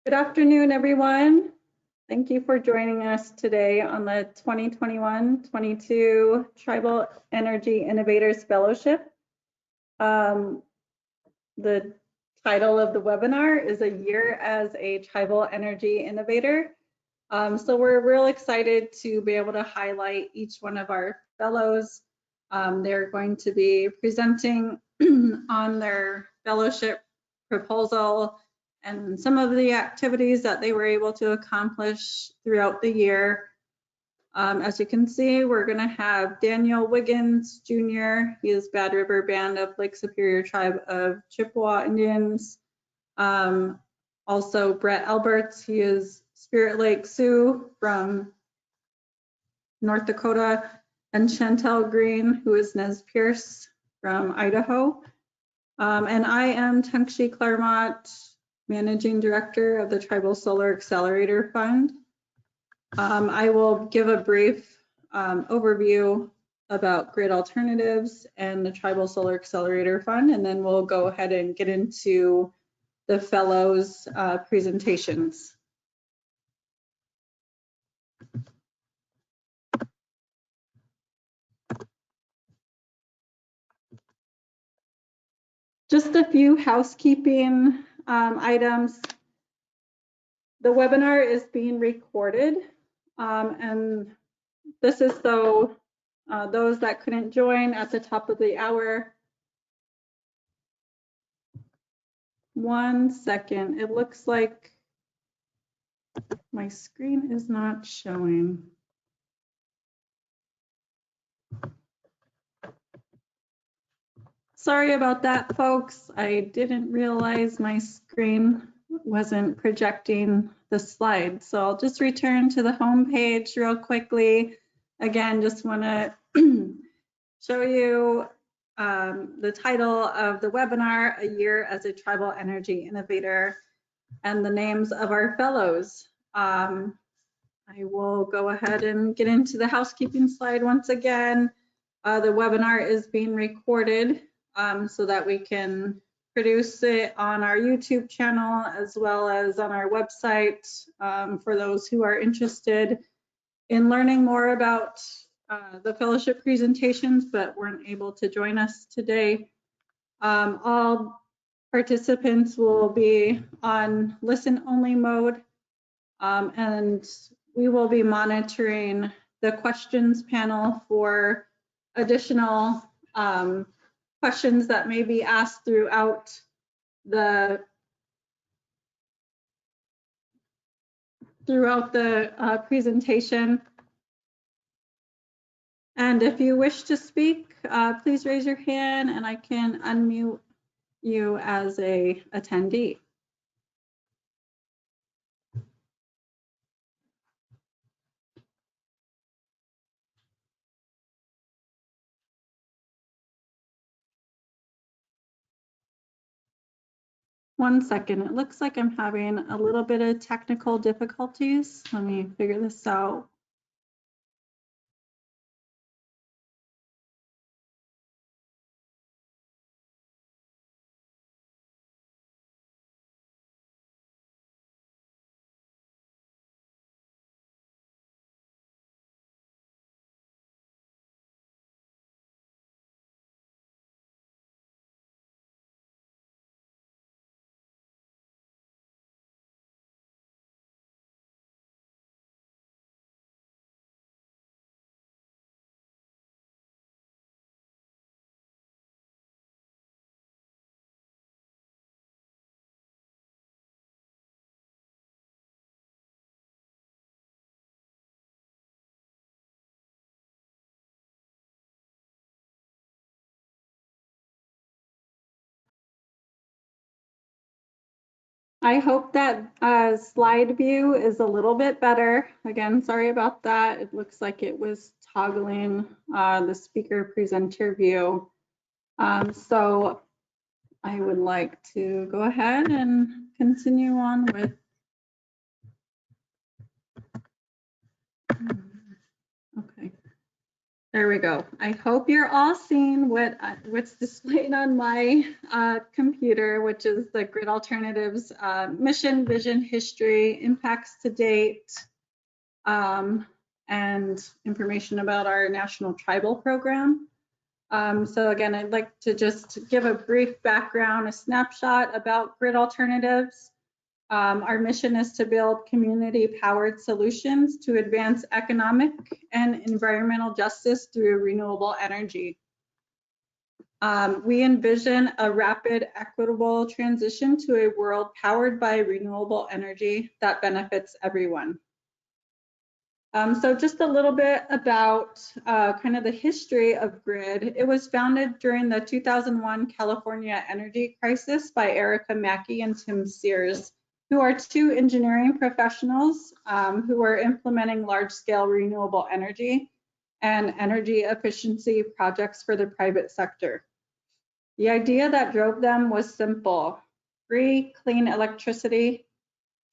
Good afternoon, everyone. Thank you for joining us today on the 2021-22 Tribal Energy Innovators Fellowship. The title of the webinar is A Year as a Tribal Energy Innovator. So we're real excited to be able to highlight each one of our fellows. They're going to be presenting on their fellowship proposal and some of the activities that they were able to accomplish throughout the year. As you can see, we're going to have Daniel Wiggins Jr. He is Bad River Band of Lake Superior Tribe of Chippewa Indians. Also Brett Alberts, he is Spirit Lake Sioux from North Dakota, and Chantel Green, who is Nez Pierce from Idaho. And I am Tengshi Claremont, Managing Director of the Tribal Solar Accelerator Fund. I will give a brief overview about grid alternatives and the Tribal Solar Accelerator Fund, and then we'll go ahead and get into the fellows' presentations. Just a few housekeeping items. The webinar is being recorded, and this is so those that couldn't join at the top of the hour. 1 second, it looks like my screen is not showing. Sorry about that, folks. I didn't realize my screen wasn't projecting the slide. So I'll just return to the home page real quickly. Again, just want to show you the title of the webinar, A Year as a Tribal Energy Innovator, and the names of our fellows. I will go ahead and get into the housekeeping slide once again. The webinar is being recorded so that we can produce it on our YouTube channel as well as on our website for those who are interested in learning more about the fellowship presentations but weren't able to join us today. All participants will be on listen-only mode, and we will be monitoring the questions panel for additional questions that may be asked throughout the presentation. And if you wish to speak, please raise your hand and I can unmute you as an attendee. One second, it looks like I'm having a little bit of technical difficulties. Let me figure this out. I hope that slide view is a little bit better. Again, sorry about that. It looks like it was toggling the speaker presenter view. So I would like to go ahead and continue on with okay. There we go. I hope you're all seeing what's displayed on my computer, which is the Grid Alternatives mission, vision, history, impacts to date, and information about our National Tribal Program. So again, I'd like to just give a brief background, a snapshot about Grid Alternatives. Our mission is to build community-powered solutions to advance economic and environmental justice through renewable energy. We envision a rapid, equitable transition to a world powered by renewable energy that benefits everyone. So just a little bit about kind of the history of GRID. It was founded during the 2001 California energy crisis by Erica Mackey and Tim Sears, who are two engineering professionals who are implementing large-scale renewable energy and energy efficiency projects for the private sector. The idea that drove them was simple: free, clean electricity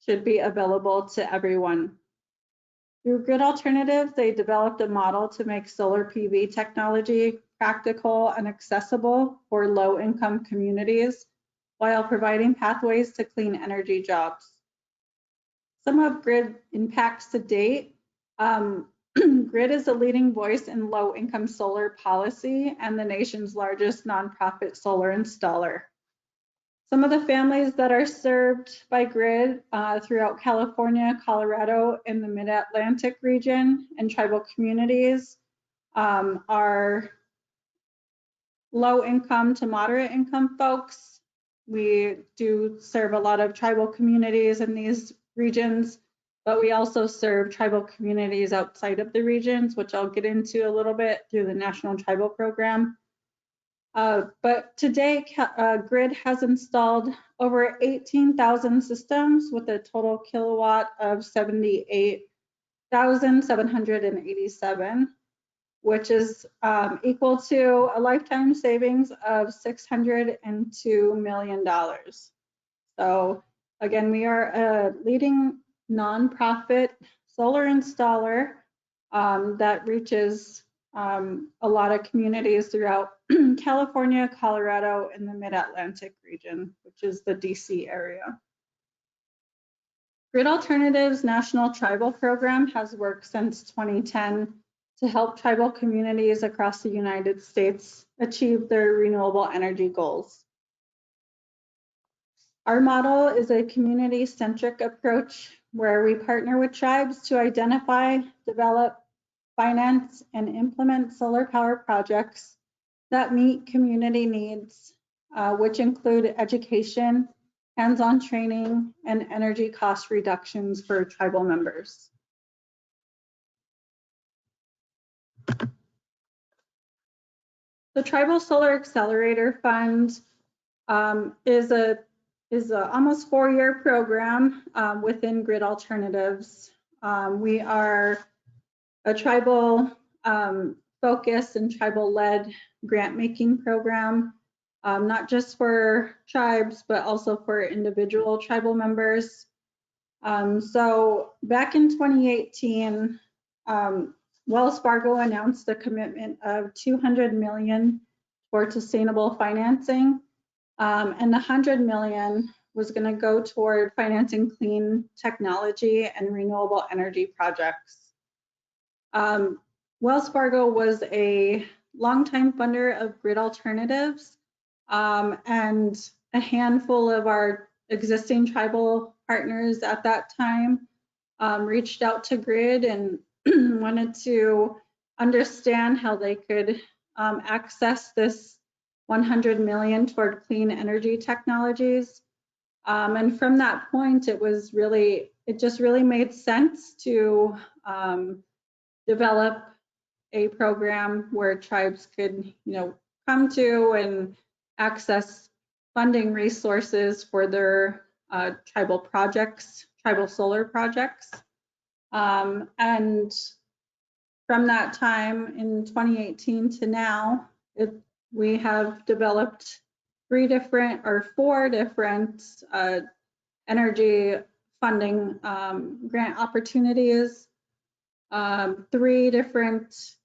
should be available to everyone. Through Grid Alternatives, they developed a model to make solar PV technology practical and accessible for low-income communities while providing pathways to clean energy jobs. Some of GRID impacts to date. GRID is a leading voice in low-income solar policy and the nation's largest nonprofit solar installer. Some of the families that are served by GRID throughout California, Colorado, and the Mid-Atlantic region and tribal communities are low income to moderate income folks. We do serve a lot of tribal communities in these regions, but we also serve tribal communities outside of the regions, which I'll get into a little bit through the National Tribal Program. But today, GRID has installed over 18,000 systems with a total kilowatt of 78,787, which is equal to a lifetime savings of $602 million. So again, we are a leading nonprofit solar installer that reaches a lot of communities throughout California, Colorado, and the Mid-Atlantic region, which is the DC area. Grid Alternatives National Tribal Program has worked since 2010 to help tribal communities across the United States achieve their renewable energy goals. Our model is a community-centric approach where we partner with tribes to identify, develop, finance, and implement solar power projects that meet community needs, which include education, hands-on training, and energy cost reductions for tribal members. The Tribal Solar Accelerator Fund is a almost 4-year program within Grid Alternatives. We are a tribal focused and tribal-led grant-making program, not just for tribes, but also for individual tribal members. So back in 2018, Wells Fargo announced a commitment of $200 million for sustainable financing, and $100 million was going to go toward financing clean technology and renewable energy projects. Wells Fargo was a longtime funder of Grid Alternatives, and a handful of our existing tribal partners at that time reached out to Grid and wanted to understand how they could access this $100 million toward clean energy technologies. And from that point, it just really made sense to develop a program where tribes could, come to and access funding resources for their tribal projects, tribal solar projects. And from that time in 2018 to now, we have developed 4 different energy funding grant opportunities, 3 different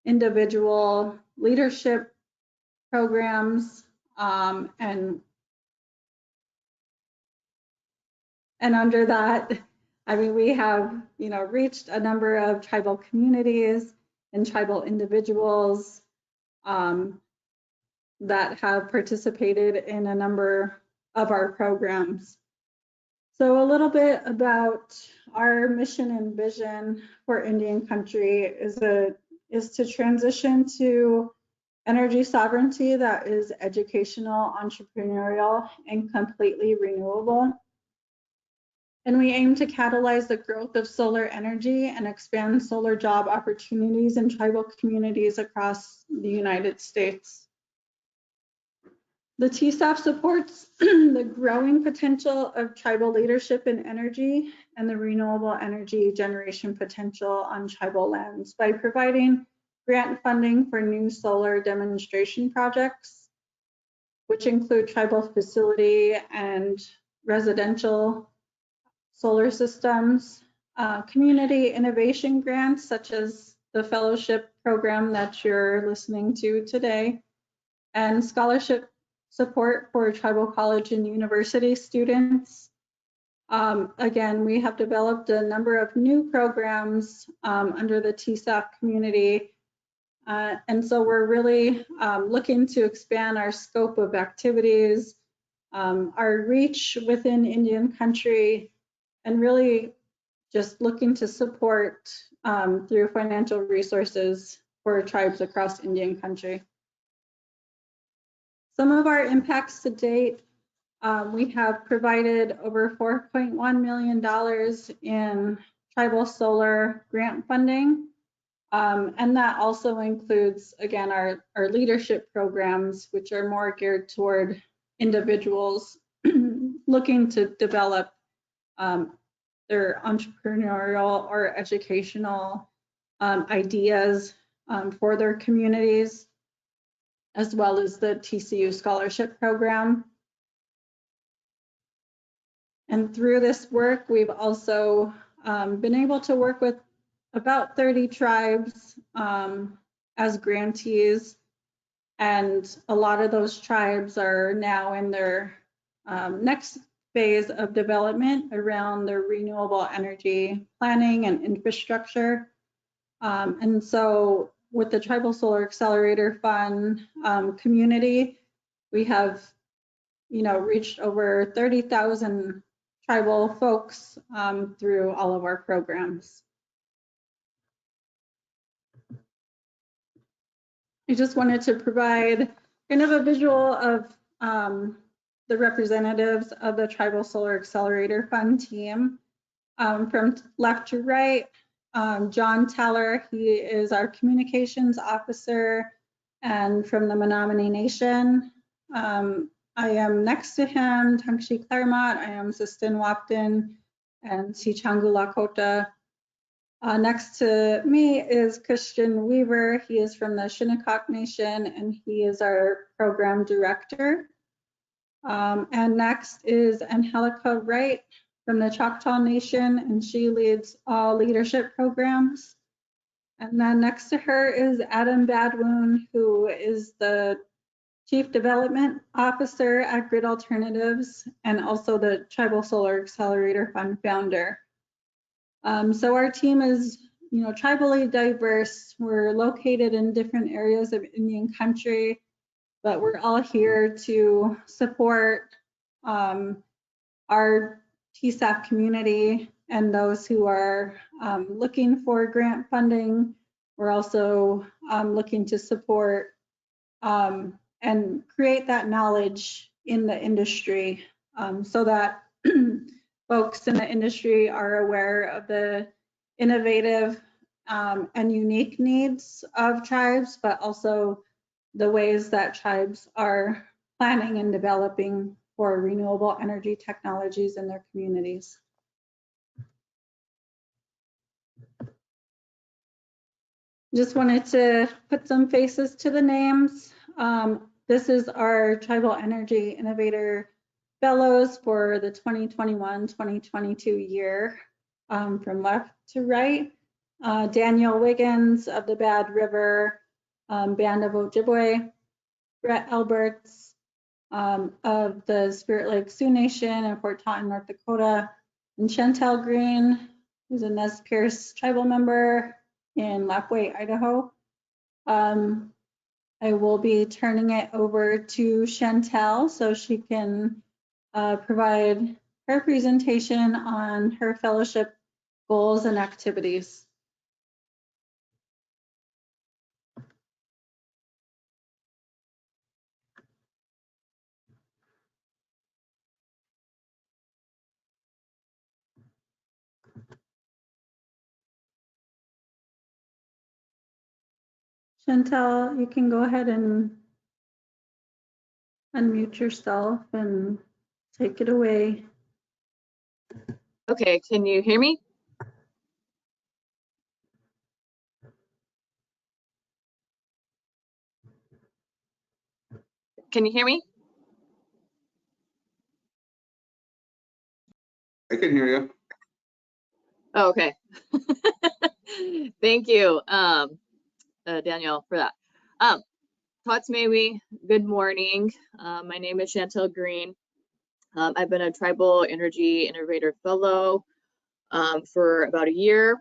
individual leadership programs, and under that, I mean, we have, reached a number of tribal communities and tribal individuals that have participated in a number of our programs. So a little bit about our mission and vision for Indian country is to transition to energy sovereignty that is educational, entrepreneurial, and completely renewable. And we aim to catalyze the growth of solar energy and expand solar job opportunities in tribal communities across the United States. The TSAF supports the growing potential of tribal leadership in energy and the renewable energy generation potential on tribal lands by providing grant funding for new solar demonstration projects, which include tribal facility and residential solar systems, community innovation grants, such as the fellowship program that you're listening to today, and scholarship support for tribal college and university students. Again, we have developed a number of new programs under the TSAF community. And so we're really looking to expand our scope of activities, our reach within Indian country, and really just looking to support through financial resources for tribes across Indian country. Some of our impacts to date, we have provided over $4.1 million in tribal solar grant funding. And that also includes, again, our leadership programs, which are more geared toward individuals looking to develop their entrepreneurial or educational ideas for their communities, as well as the TCU scholarship program. And through this work, we've also been able to work with about 30 tribes as grantees, and a lot of those tribes are now in their next phase of development around their renewable energy planning and infrastructure. And so with the Tribal Solar Accelerator Fund community, we have, reached over 30,000 tribal folks through all of our programs. I just wanted to provide kind of a visual of the representatives of the Tribal Solar Accelerator Fund team. From left to right, John Teller, he is our communications officer, and from the Menominee Nation. I am next to him, Tangshi Claremont, I am Sistin Wapton, and Sichangu Lakota. Next to me is Christian Weaver. He is from the Shinnecock Nation, and he is our program director. And next is Angelica Wright from the Choctaw Nation, and she leads all leadership programs. And then next to her is Adam Badwoon, who is the Chief Development Officer at Grid Alternatives and also the Tribal Solar Accelerator Fund founder. So our team is, tribally diverse. We're located in different areas of Indian country, but we're all here to support our TSAF community and those who are looking for grant funding. We're also looking to support and create that knowledge in the industry so that folks in the industry are aware of the innovative and unique needs of tribes, but also the ways that tribes are planning and developing for renewable energy technologies in their communities. Just wanted to put some faces to the names. This is our Tribal Energy Innovator Fellows for the 2021-2022 year, from left to right. Daniel Wiggins of the Bad River Band of Ojibwe, Brett Alberts of the Spirit Lake Sioux Nation in Fort Taunton, North Dakota, and Chantel Green, who's a Nez Perce tribal member in Lapwai, Idaho. I will be turning it over to Chantel so she can provide her presentation on her fellowship goals and activities. Chantel, you can go ahead and unmute yourself and take it away. Okay, can you hear me? Can you hear me? I can hear you. Oh, okay. Thank you, Danielle, for that. Tatsmewi, good morning. My name is Chantel Green. I've been a Tribal Energy Innovator Fellow for about a year.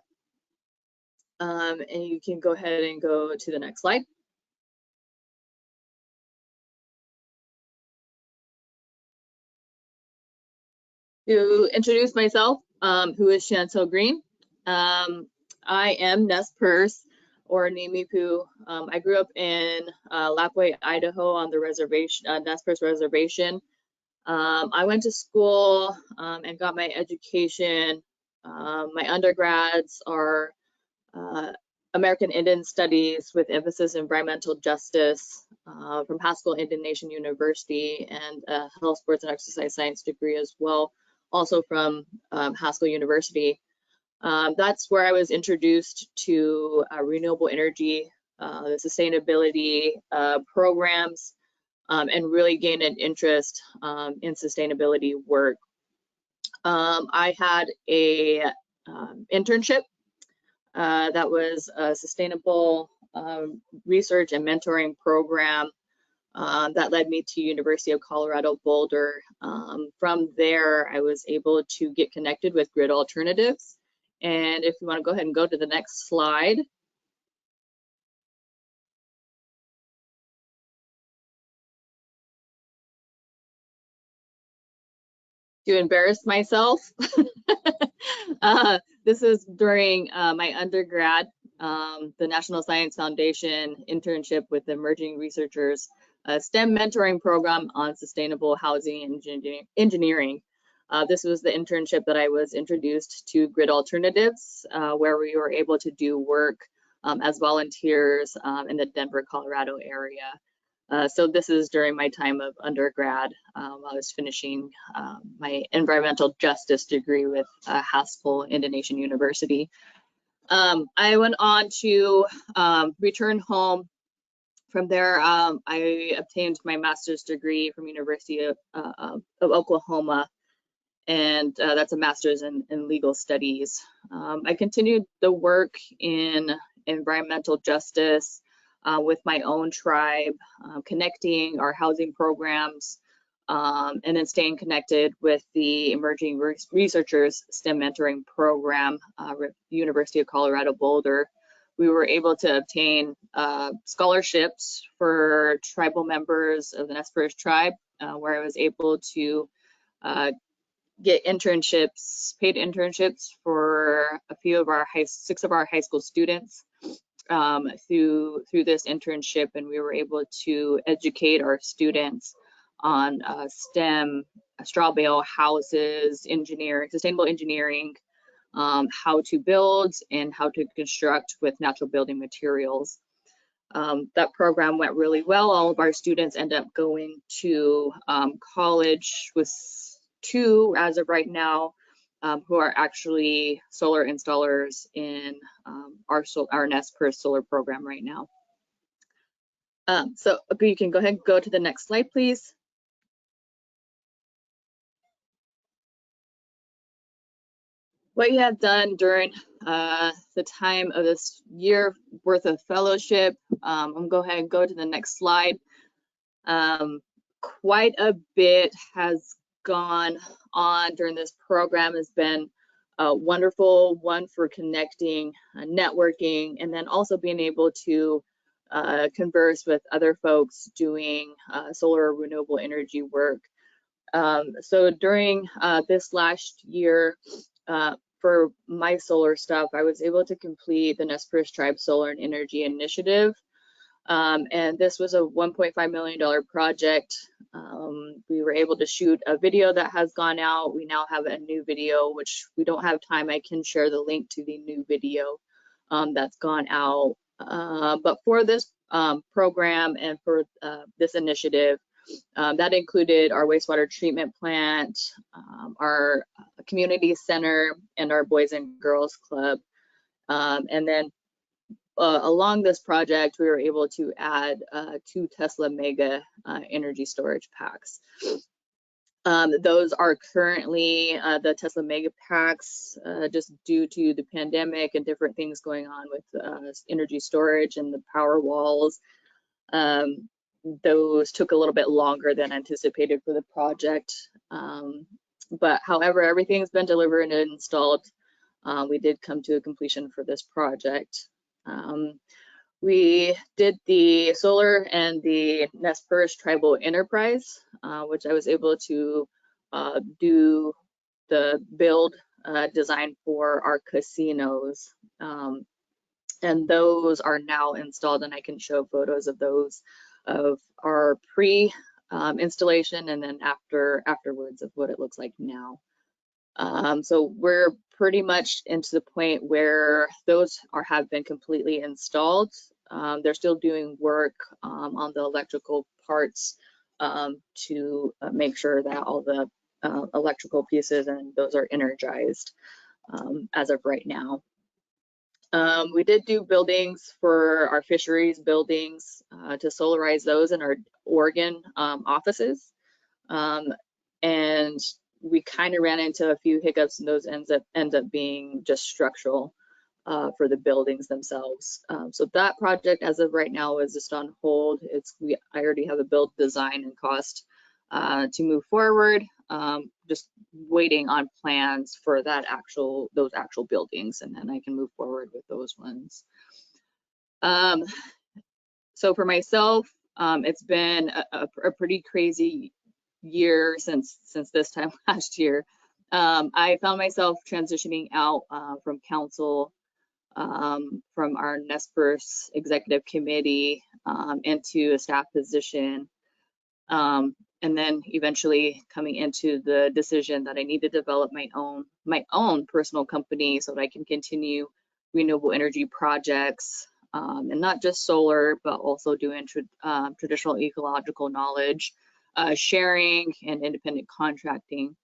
And you can go ahead and go to the next slide. To introduce myself, who is Chantel Green. I am Nez Perce or Nimipu. I grew up in Lapwai, Idaho on the reservation, Nez Perce Reservation. I went to school and got my education. My undergrads are American Indian Studies with emphasis in environmental justice from Haskell Indian Nation University, and a health, sports, and exercise science degree as well, also from Haskell University. That's where I was introduced to renewable energy, the sustainability programs, and really gained an interest in sustainability work. I had a internship that was a sustainable research and mentoring program that led me to University of Colorado Boulder. From there, I was able to get connected with Grid Alternatives. And if you want to go ahead and go to the next slide. To embarrass myself, this is during my undergrad, the National Science Foundation internship with Emerging Researchers, a STEM mentoring program on sustainable housing and engineering. This was the internship that I was introduced to Grid Alternatives, where we were able to do work as volunteers in the Denver, Colorado area. So this is during my time of undergrad. I was finishing my environmental justice degree with Haskell Indian Nation University. I went on to return home. From there, I obtained my master's degree from University of Oklahoma, and that's a master's in legal studies. I continued the work in environmental justice with my own tribe, connecting our housing programs, and then staying connected with the Emerging Researchers STEM Mentoring Program at University of Colorado Boulder. We were able to obtain scholarships for tribal members of the Nez Perce tribe, where I was able to get internships, paid internships for a few of our 6 of our high school students through this internship, and we were able to educate our students on STEM, straw bale houses, engineering, sustainable engineering, how to build and how to construct with natural building materials. That program went really well. All of our students end up going to college, with 2 as of right now who are actually solar installers in our Nez Perce solar program right now. So you can go ahead and go to the next slide, please. What you have done during the time of this year worth of fellowship, I'm gonna go ahead and go to the next slide. Quite a bit has gone on during this program. Has been wonderful, one for connecting, networking, and then also being able to converse with other folks doing solar or renewable energy work. So during this last year, for my solar stuff, I was able to complete the Nez Perce Tribe Solar and Energy Initiative. And this was a $1.5 million project. We were able to shoot a video that has gone out. We now have a new video, which we don't have time. I can share the link to the new video that's gone out. But for this program and for this initiative, that included our wastewater treatment plant, our community center, and our Boys and Girls Club. And then along this project, we were able to add 2 Tesla Mega energy storage packs. Those are currently the Tesla Mega packs, just due to the pandemic and different things going on with energy storage and the power walls. Those took a little bit longer than anticipated for the project. But however, everything's been delivered and installed. We did come to a completion for this project. We did the solar and the Nez Perce Tribal Enterprise, which I was able to do the build design for our casinos. And those are now installed, and I can show photos of those of our pre-installation and then afterwards of what it looks like now. So we're pretty much into the point where those have been completely installed. They're still doing work on the electrical parts to make sure that all the electrical pieces and those are energized as of right now. We did do buildings for our fisheries buildings to solarize those in our Oregon offices. And we kind of ran into a few hiccups, and those end up being just structural for the buildings themselves. So that project, as of right now, is just on hold. I already have a build design and cost to move forward. Just waiting on plans for those actual buildings, and then I can move forward with those ones. So for myself, it's been a pretty crazy year since this time last year. I found myself transitioning out from council, from our Nez Perce executive committee into a staff position, and then eventually coming into the decision that I need to develop my own personal company so that I can continue renewable energy projects, and not just solar, but also doing traditional ecological knowledge, sharing, and independent contracting.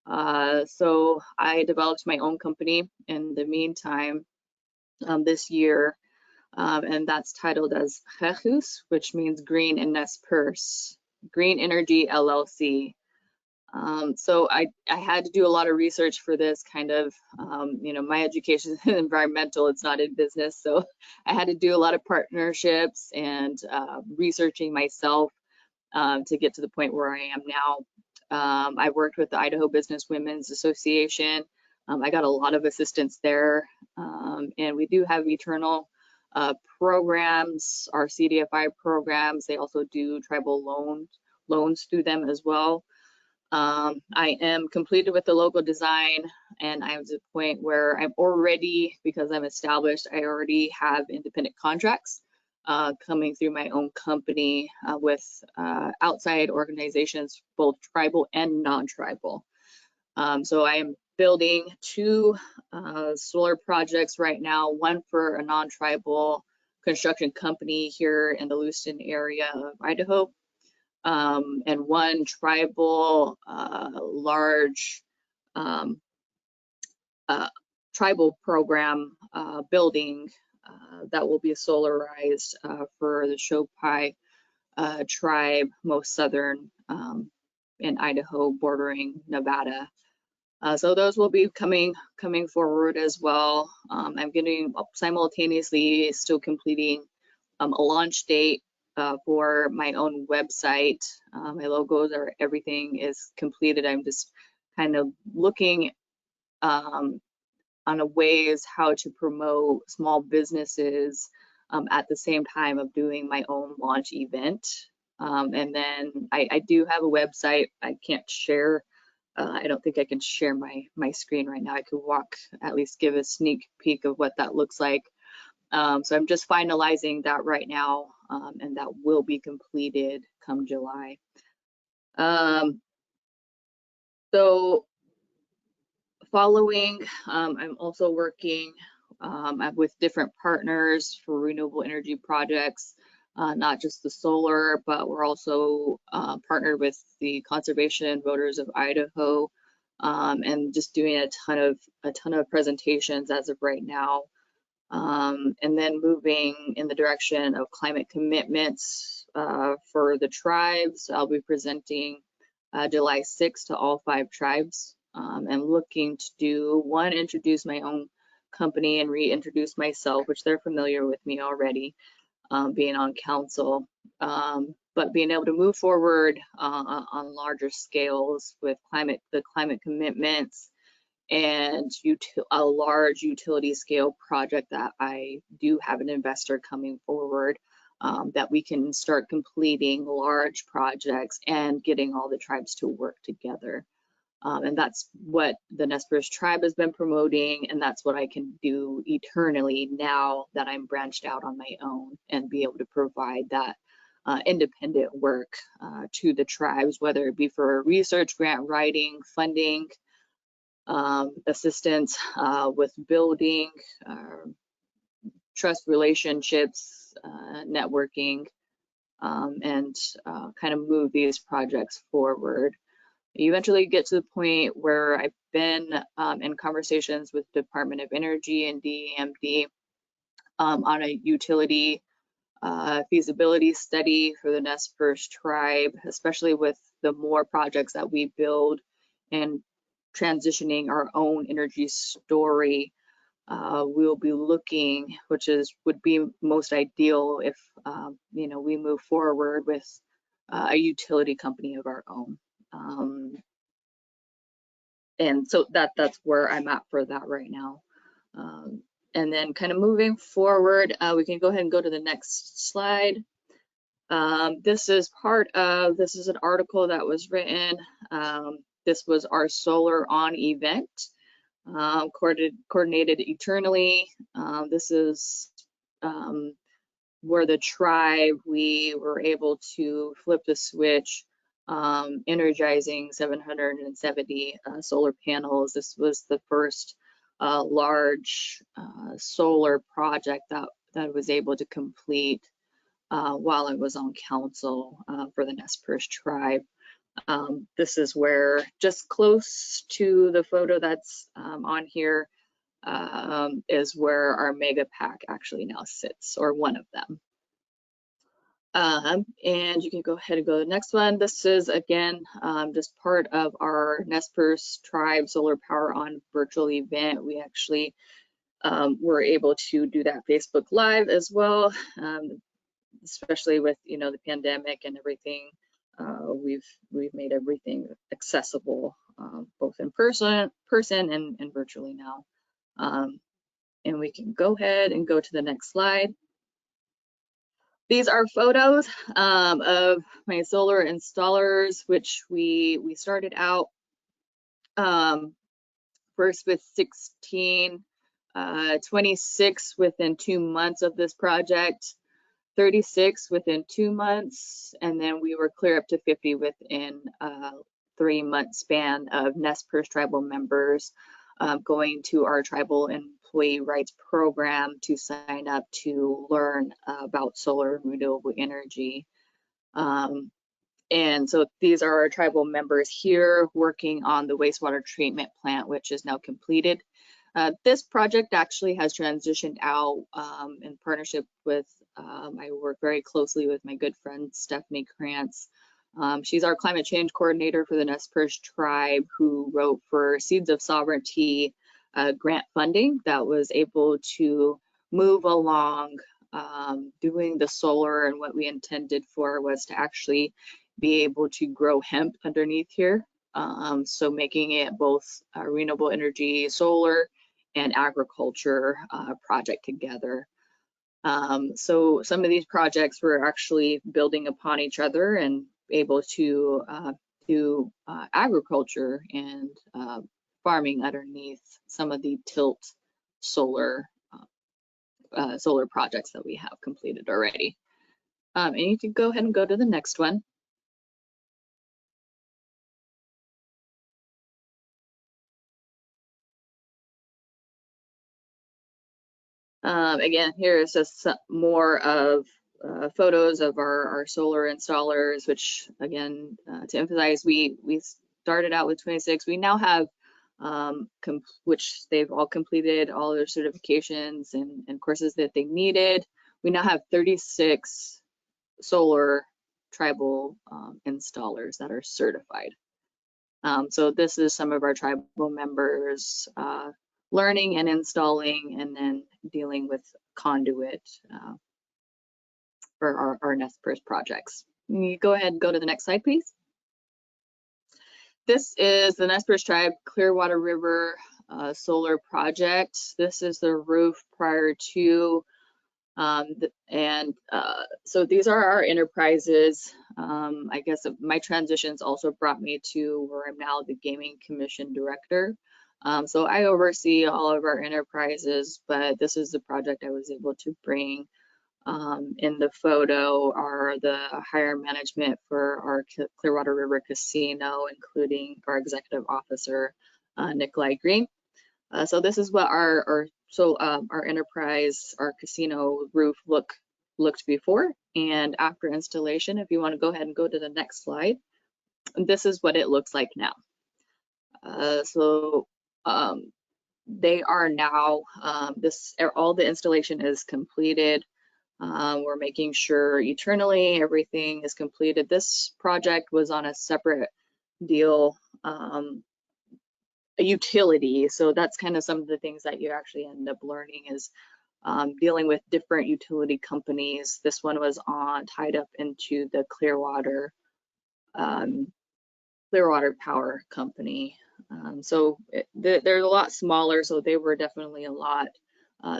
So I developed my own company in the meantime this year, and that's titled as Jejus, which means Green in Nez Perce, Green Energy LLC. So I had to do a lot of research for this kind of, my education is environmental, it's not in business. So I had to do a lot of partnerships and researching myself to get to the point where I am now. I worked with the Idaho Business Women's Association. I got a lot of assistance there. And we do have eternal programs, our CDFI programs. They also do tribal loans through them as well. I am completed with the logo design, and I'm at a point where I'm already, because I'm established, I already have independent contracts coming through my own company with outside organizations, both tribal and non-tribal. So I am building 2 solar projects right now, one for a non-tribal construction company here in the Lewiston area of Idaho, and one tribal large tribal program building that will be solarized for the Shopai tribe, most southern in Idaho, bordering Nevada. So those will be coming forward as well. I'm getting simultaneously still completing a launch date for my own website. My logos are, everything is completed. I'm just kind of looking on a ways how to promote small businesses at the same time of doing my own launch event. And then I do have a website. I can't share. I don't think I can share my screen right now. I could at least give a sneak peek of what that looks like. So I'm just finalizing that right now, and that will be completed come July. So following, I'm also working with different partners for renewable energy projects, not just the solar, but we're also partnered with the Conservation Voters of Idaho, and just doing a ton of presentations as of right now. And then moving in the direction of climate commitments for the tribes. I'll be presenting July 6th to all 5 tribes, and looking to introduce my own company and reintroduce myself, which they're familiar with me already, being on council, but being able to move forward on larger scales with the climate commitments and a large utility scale project that I do have an investor coming forward, that we can start completing large projects and getting all the tribes to work together. And that's what the Nez Perce tribe has been promoting, and that's what I can do eternally now that I'm branched out on my own and be able to provide that independent work to the tribes, whether it be for research, grant writing, funding, assistance with building, trust relationships, networking, and kind of move these projects forward. You eventually get to the point where I've been in conversations with Department of Energy and DEMD on a utility feasibility study for the Nez Perce tribe, especially with the more projects that we build and transitioning our own energy story. We'll be looking, which would be most ideal if we move forward with a utility company of our own. And so that's where I'm at for that right now. And then kind of moving forward, we can go ahead and go to the next slide. This is an article that was written. This was our Solar On event, coordinated eternally. This is where the tribe, we were able to flip the switch, energizing 770 solar panels. This was the first large solar project that I was able to complete while I was on council for the Nez Perce tribe. This is where, just close to the photo that's on here, is where our mega pack actually now sits, or one of them. And you can go ahead and go to the next one. This is, again, just part of our Nez Perce tribe solar power on virtual event. We actually were able to do that Facebook Live as well, especially with the pandemic and everything. We've made everything accessible, both in person and virtually now. And we can go ahead and go to the next slide. These are photos of my solar installers, which we started out first with 16, 26 within 2 months of this project, 36 within 2 months, and then we were clear up to 50 within a 3-month span of Nez Perce tribal members going to our tribal employee rights program to sign up to learn about solar and renewable energy. And so these are our tribal members here working on the wastewater treatment plant, which is now completed. This project actually has transitioned out in partnership with, I work very closely with my good friend Stephanie Krantz She's our climate change coordinator for the Nez Perce tribe, who wrote for Seeds of Sovereignty grant funding that was able to move along doing the solar, and what we intended for was to actually be able to grow hemp underneath here. So making it both renewable energy, solar, and agriculture project together. So some of these projects were actually building upon each other and able to do agriculture and farming underneath some of the tilt solar solar projects that we have completed already. And you can go ahead and go to the next one. Again, here is just more of photos of our solar installers, which again, to emphasize, we started out with 26. We now have, which they've all completed all their certifications and courses that they needed. We now have 36 solar tribal installers that are certified. So this is some of our tribal members learning and installing, and then dealing with conduit for our Nez Perce projects. Can you go ahead and go to the next slide, please? This is the Nez Perce tribe Clearwater River solar project. This is the roof prior to, so these are our enterprises. I guess my transitions also brought me to where I'm now the Gaming Commission Director. So I oversee all of our enterprises, but this is the project I was able to bring. In the photo are the higher management for our Clearwater River Casino, including our executive officer, Nikolai Green. So this is what our enterprise, our casino roof looked before and after installation. If you want to go ahead and go to the next slide, this is what it looks like now. They are now, all the installation is completed. We're making sure eternally everything is completed. This project was on a separate deal, a utility. So that's kind of some of the things that you actually end up learning is dealing with different utility companies. This one was tied up into the Clearwater Power Company. So they're a lot smaller, so they were definitely a lot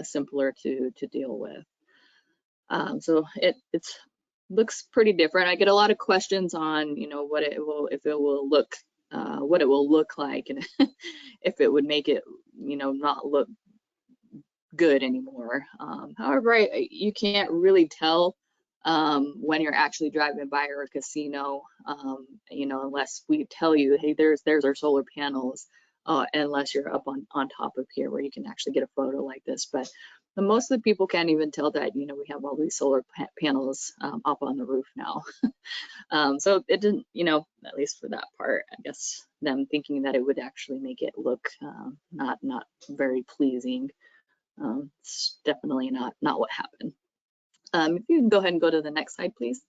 simpler to deal with. So it looks pretty different. I get a lot of questions on, what it will look like, and if it would make it, not look good anymore. However, you can't really tell when you're actually driving by our casino, unless we tell you, hey, there's our solar panels, unless you're up on top of here where you can actually get a photo like this. But most of the people can't even tell that, we have all these solar panels up on the roof now. So it didn't, at least for that part, I guess them thinking that it would actually make it look not very pleasing. It's definitely not what happened. If you can go ahead and go to the next slide, please.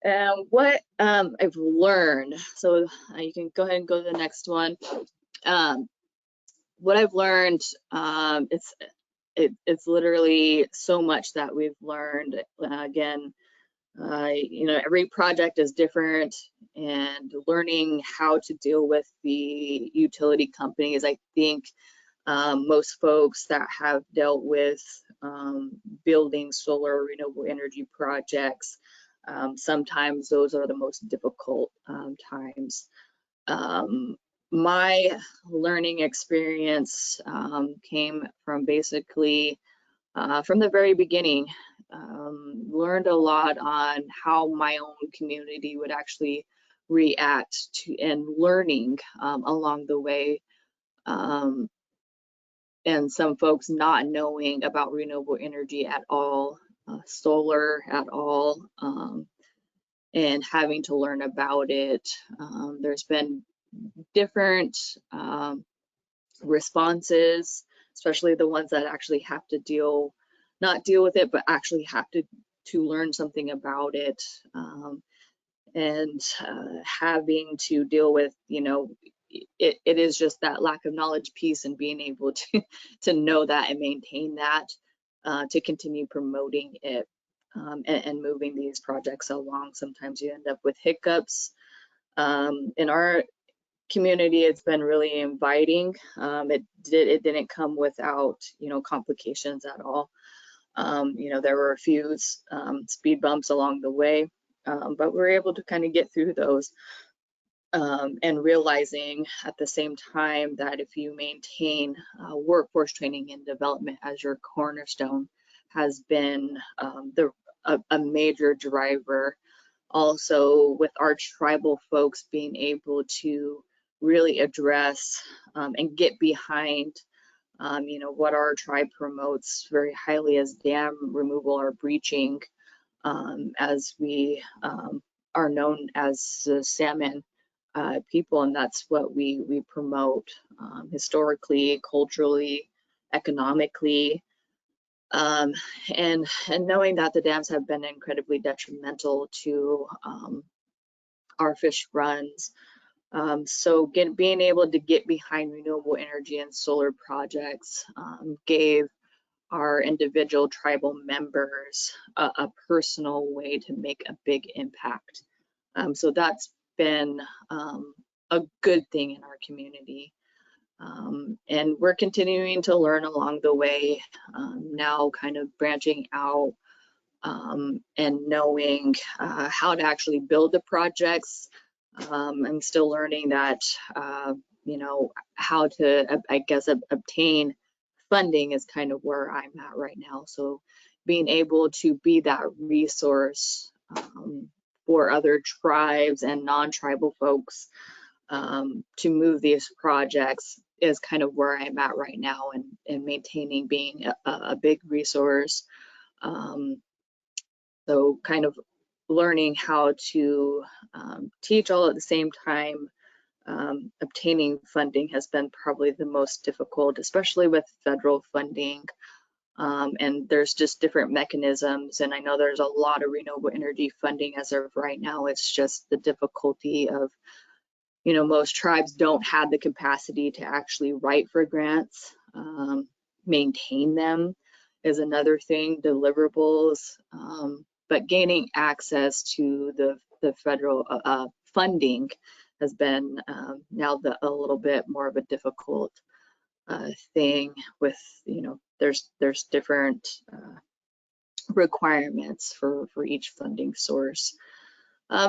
What I've learned, so you can go ahead and go to the next one. What I've learned, it's literally so much that we've learned. Again, every project is different, and learning how to deal with the utility companies. I think most folks that have dealt with building solar renewable energy projects, sometimes those are the most difficult times. My learning experience came from basically from the very beginning. Learned a lot on how my own community would actually react to, and learning along the way. And some folks not knowing about renewable energy at all, solar at all, and having to learn about it. There's been different responses, especially the ones that actually have to not deal with it, but actually have to learn something about it. and having to deal with, it is just that lack of knowledge piece, and being able to know that and maintain that, to continue promoting it, and moving these projects along. Sometimes you end up with hiccups. In our community, it's been really inviting. It didn't come without, complications at all. There were a few speed bumps along the way, but we were able to kind of get through those, and realizing at the same time that if you maintain workforce training and development as your cornerstone, has been a major driver. Also, with our tribal folks being able to really address and get behind what our tribe promotes very highly as dam removal or breaching, as we are known as the salmon people, and that's what we promote historically, culturally, economically, and knowing that the dams have been incredibly detrimental to our fish runs. So being able to get behind renewable energy and solar projects gave our individual tribal members a personal way to make a big impact. So that's been a good thing in our community. And we're continuing to learn along the way, now kind of branching out and knowing how to actually build the projects. I'm still learning that, how to, I guess, obtain funding is kind of where I'm at right now. So being able to be that resource for other tribes and non-tribal folks to move these projects is kind of where I'm at right now, and maintaining being a big resource. So kind of learning how to teach all at the same time. Obtaining funding has been probably the most difficult, especially with federal funding. And there's just different mechanisms, and I know there's a lot of renewable energy funding as of right now. It's just the difficulty of, most tribes don't have the capacity to actually write for grants. Maintain them is another thing, deliverables, but gaining access to the federal funding has been now a little bit more of a difficult thing with, there's different requirements for each funding source.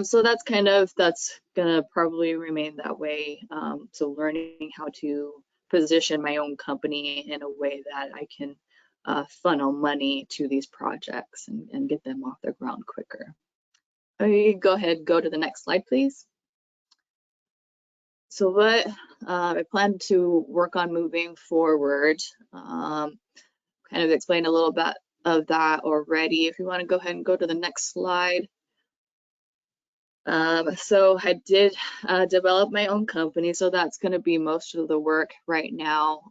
So that's gonna probably remain that way. So learning how to position my own company in a way that I can funnel money to these projects and get them off the ground quicker. Go ahead, go to the next slide, please. So what I plan to work on moving forward, kind of explained a little bit of that already. If you want to go ahead and go to the next slide. So I did develop my own company, so that's going to be most of the work right now.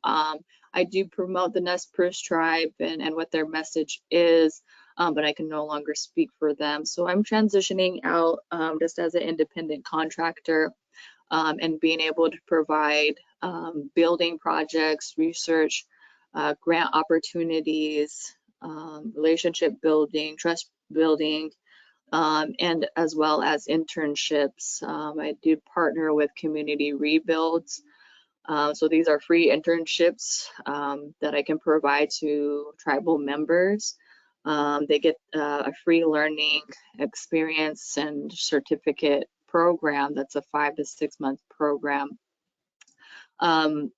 I do promote the Nez Perce tribe and what their message is, but I can no longer speak for them. So I'm transitioning out just as an independent contractor, and being able to provide building projects, research, grant opportunities, relationship building, trust building, and as well as internships. I do partner with Community Rebuilds. So these are free internships that I can provide to tribal members. They get a free learning experience and certificate program that's a 5 to 6 month program. And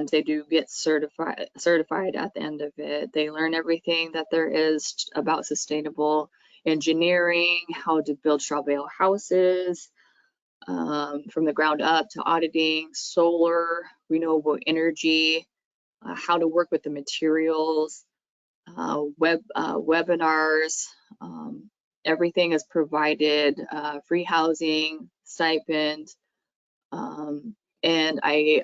they do get certified at the end of it. They learn everything that there is about sustainable engineering, how to build straw bale houses from the ground up, to auditing, solar, renewable energy, how to work with the materials, webinars. Everything is provided, free housing, stipend, and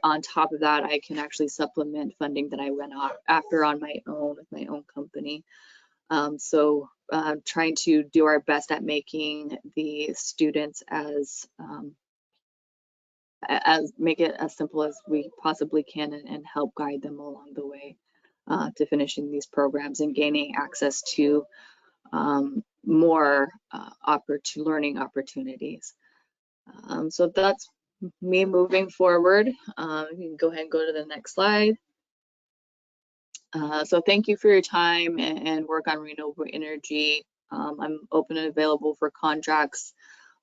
on top of that, I can actually supplement funding that I went after on my own with my own company. So trying to do our best at making the students make it as simple as we possibly can and help guide them along the way to finishing these programs and gaining access to more learning opportunities. So that's me moving forward. You can go ahead and go to the next slide. So thank you for your time and work on renewable energy. I'm open and available for contracts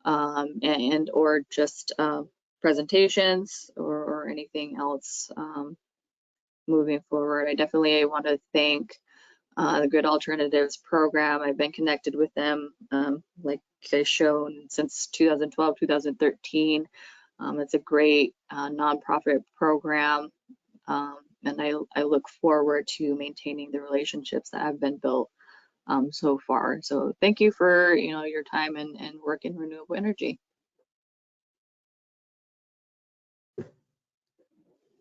and or just presentations or anything else moving forward. I definitely want to thank the Grid Alternatives program. I've been connected with them, like I shown, since 2012, 2013. It's a great nonprofit program, and I look forward to maintaining the relationships that have been built so far. So thank you for your time and work in renewable energy.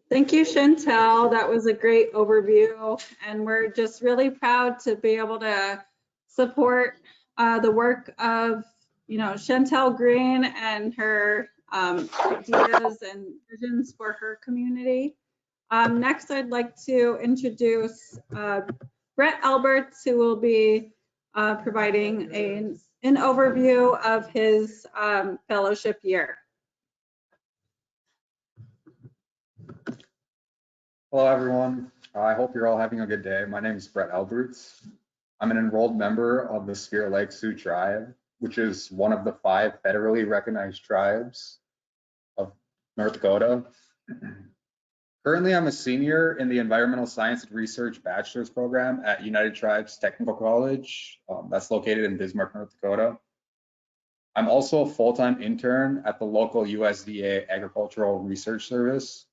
Thank you, Chantel. That was a great overview, and we're just really proud to be able to support the work of, Chantel Green and her ideas and visions for her community. Next, I'd like to introduce Brett Alberts, who will be providing an overview of his fellowship year. Hello, everyone. I hope you're all having a good day. My name is Brett Alberts. I'm an enrolled member of the Spirit Lake Sioux tribe, which is one of the 5 federally recognized tribes of North Dakota. Currently, I'm a senior in the Environmental Science and Research Bachelor's Program at United Tribes Technical College. That's located in Bismarck, North Dakota. I'm also a full-time intern at the local USDA Agricultural Research Service.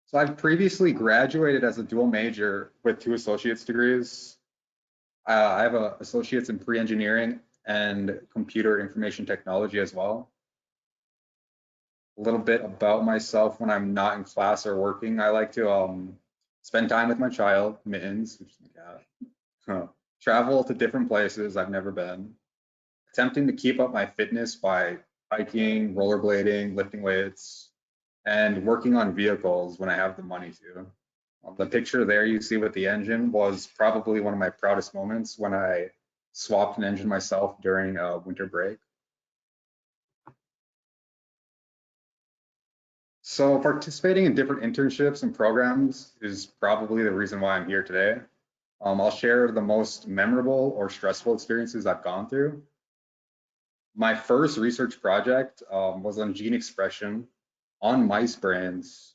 So I've previously graduated as a dual major with 2 associate's degrees. I have an associate's in pre-engineering and computer information technology as well. A little bit about myself: when I'm not in class or working, I like to spend time with my child, Mittens, which is my cat. Travel to different places I've never been, attempting to keep up my fitness by hiking, rollerblading, lifting weights, and working on vehicles when I have the money to. The picture there you see with the engine was probably one of my proudest moments when I swapped an engine myself during a winter break. So participating in different internships and programs is probably the reason why I'm here today. I'll share the most memorable or stressful experiences I've gone through. My first research project was on gene expression on mice brains.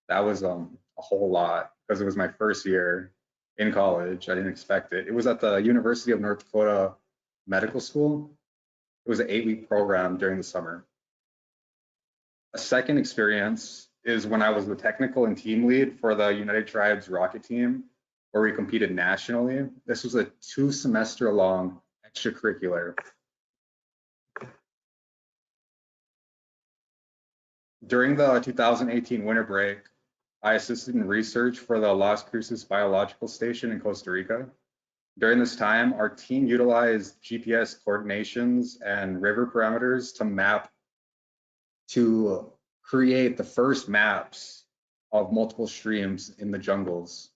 That was a whole lot because it was my first year in college. I didn't expect it. It was at the University of North Dakota Medical School. It was an 8-week program during the summer. A second experience is when I was the technical and team lead for the United Tribes rocket team, where we competed nationally. This was a 2-semester long extracurricular. During the 2018 winter break, I assisted in research for the Las Cruces Biological Station in Costa Rica. During this time, our team utilized GPS coordinations and river parameters to create the first maps of multiple streams in the jungles.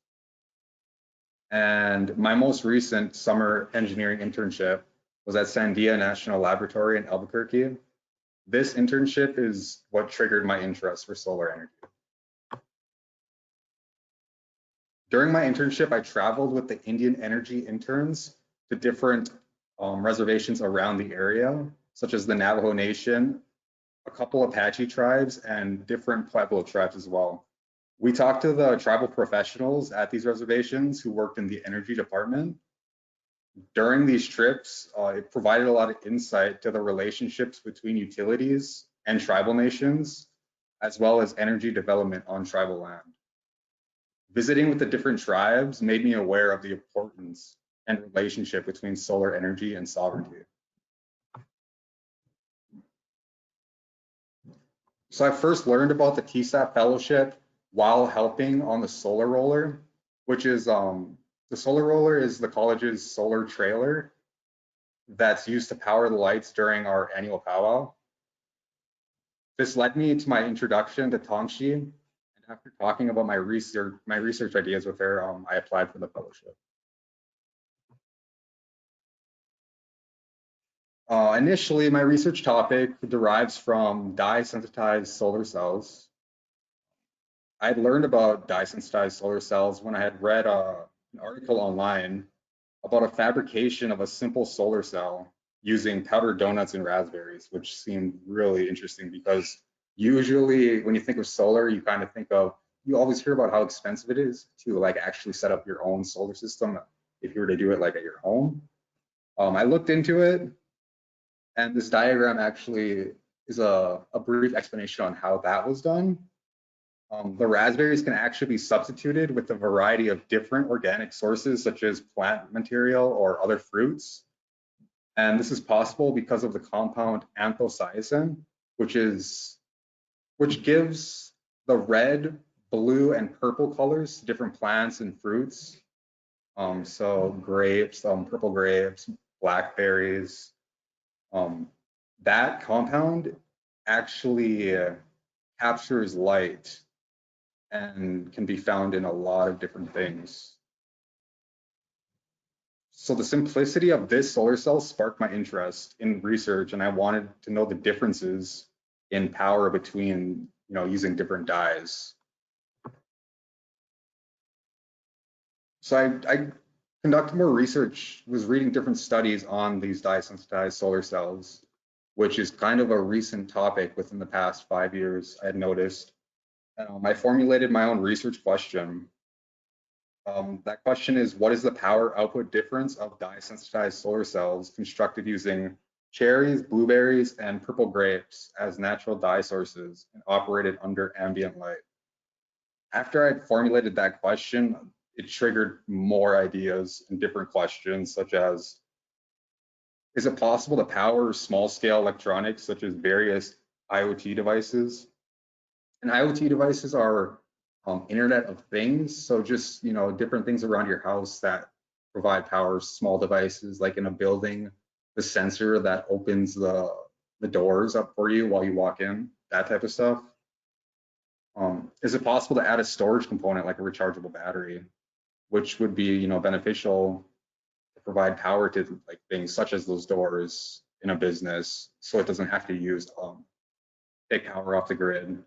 And my most recent summer engineering internship was at Sandia National Laboratory in Albuquerque. This internship is what triggered my interest for solar energy. During my internship, I traveled with the Indian Energy interns to different reservations around the area, such as the Navajo Nation, a couple Apache tribes, and different Pueblo tribes as well. We talked to the tribal professionals at these reservations who worked in the energy department. During these trips, it provided a lot of insight to the relationships between utilities and tribal nations, as well as energy development on tribal land. Visiting with the different tribes made me aware of the importance and relationship between solar energy and sovereignty. So I first learned about the TSAP fellowship while helping on the solar roller, which is The solar roller is the college's solar trailer that's used to power the lights during our annual powwow. This led me to my introduction to Tongxi, and after talking about my research ideas with her, I applied for the fellowship. Initially, my research topic derives from dye-sensitized solar cells. I had learned about dye-sensitized solar cells when I had read an article online about a fabrication of a simple solar cell using powdered donuts and raspberries, which seemed really interesting because usually when you think of solar, you kind of think of, you always hear about how expensive it is to like actually set up your own solar system if you were to do it like at your home. I looked into it, and this diagram actually is a brief explanation on how that was done. The raspberries can actually be substituted with a variety of different organic sources, such as plant material or other fruits. And this is possible because of the compound anthocyanin, which gives the red, blue, and purple colors to different plants and fruits. So grapes, purple grapes, blackberries. That compound actually captures light and can be found in a lot of different things. So the simplicity of this solar cell sparked my interest in research, and I wanted to know the differences in power between, using different dyes. So I conducted more research, was reading different studies on these dye-sensitized solar cells, which is kind of a recent topic within the past 5 years, I had noticed. I formulated my own research question. That question is, what is the power output difference of dye-sensitized solar cells constructed using cherries, blueberries, and purple grapes as natural dye sources and operated under ambient light? After I formulated that question, it triggered more ideas and different questions, such as, is it possible to power small-scale electronics such as various IoT devices? And IoT devices are Internet of Things, so just different things around your house that provide power, small devices like in a building, the sensor that opens the doors up for you while you walk in, that type of stuff. Is it possible to add a storage component like a rechargeable battery, which would be beneficial to provide power to like things such as those doors in a business, so it doesn't have to use take power off the grid,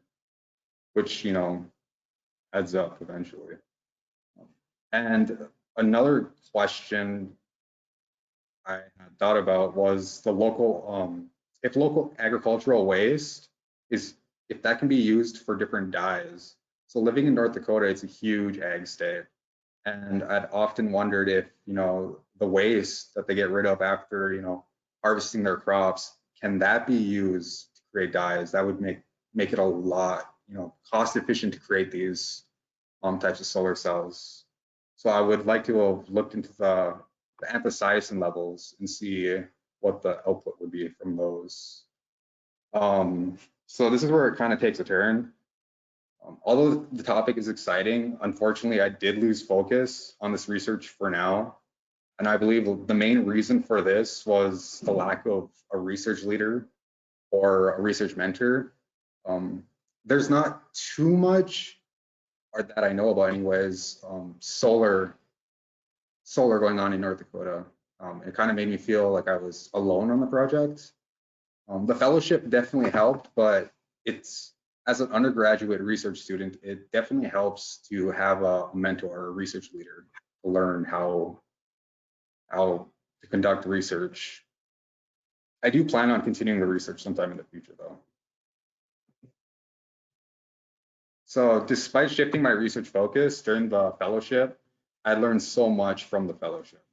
which adds up eventually. And another question I had thought about was the local, if local agricultural waste if that can be used for different dyes. So living in North Dakota, it's a huge ag state. And I'd often wondered if, the waste that they get rid of after, harvesting their crops, can that be used to create dyes? That would make it a lot, cost efficient to create these types of solar cells. So I would like to have looked into the anthocyanin levels and see what the output would be from those. So this is where it kind of takes a turn. Although the topic is exciting, unfortunately, I did lose focus on this research for now. And I believe the main reason for this was the lack of a research leader or a research mentor. There's not too much, or that I know about anyways, solar going on in North Dakota. It kind of made me feel like I was alone on the project. The fellowship definitely helped, but as an undergraduate research student, it definitely helps to have a mentor or a research leader to learn how to conduct research. I do plan on continuing the research sometime in the future, though. So despite shifting my research focus during the fellowship, I learned so much from the fellowship.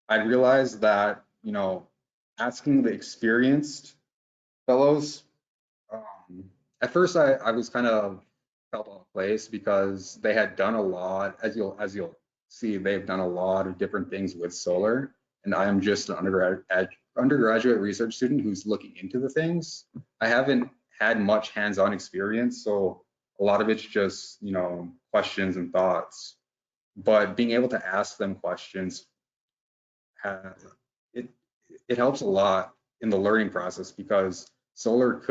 I realized that, asking the experienced fellows, at first I was kind of felt out of place because they had done a lot, as you'll see, they've done a lot of different things with solar, and I am just an undergraduate research student who's looking into the things. I haven't had much hands-on experience, so a lot of it's just questions and thoughts. but being able to ask them questions, it helps a lot in the learning process, because solar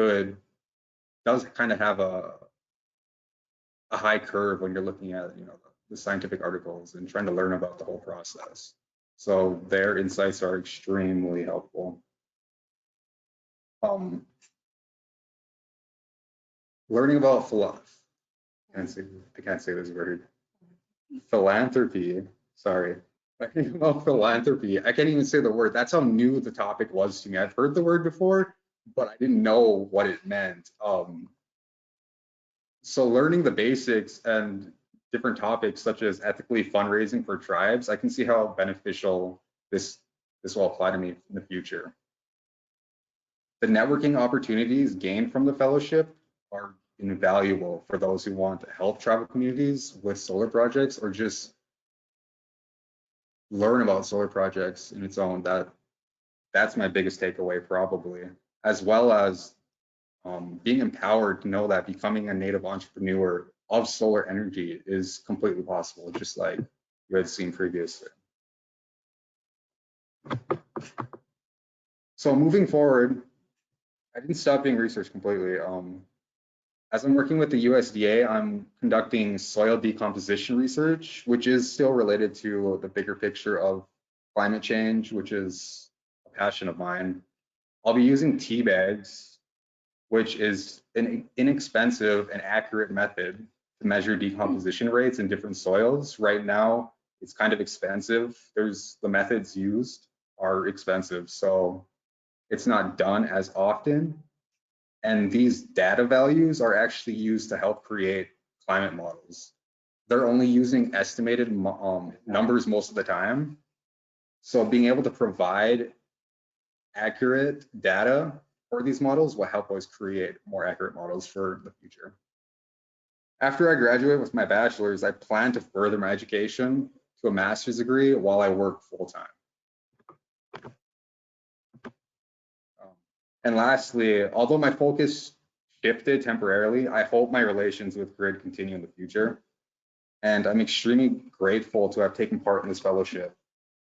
does kind of have a high curve when you're looking at, you know, the scientific articles and trying to learn about the whole process. So their insights are extremely helpful. Learning about I can't say this word. Philanthropy. Sorry. Learning about philanthropy. I can't even say the word. That's how new the topic was to me. I've heard the word before, but I didn't know what it meant. So learning the basics and different topics such as ethically fundraising for tribes, I can see how beneficial this will apply to me in the future. The networking opportunities gained from the fellowship are invaluable for those who want to help tribal communities with solar projects, or just learn about solar projects in its own. That's my biggest takeaway, probably, as well as being empowered to know that becoming a native entrepreneur of solar energy is completely possible, just like you had seen previously. So moving forward, I didn't stop doing research completely. As I'm working with the USDA, I'm conducting soil decomposition research, which is still related to the bigger picture of climate change, which is a passion of mine. I'll be using tea bags, which is an inexpensive and accurate method to measure decomposition rates in different soils. Right now, it's kind of expensive. The methods used are expensive, so it's not done as often. And these data values are actually used to help create climate models. They're only using estimated numbers most of the time. So being able to provide accurate data for these models will help us create more accurate models for the future. After I graduate with my bachelor's, I plan to further my education to a master's degree while I work full-time. And lastly, although my focus shifted temporarily, I hope my relations with GRID continue in the future. And I'm extremely grateful to have taken part in this fellowship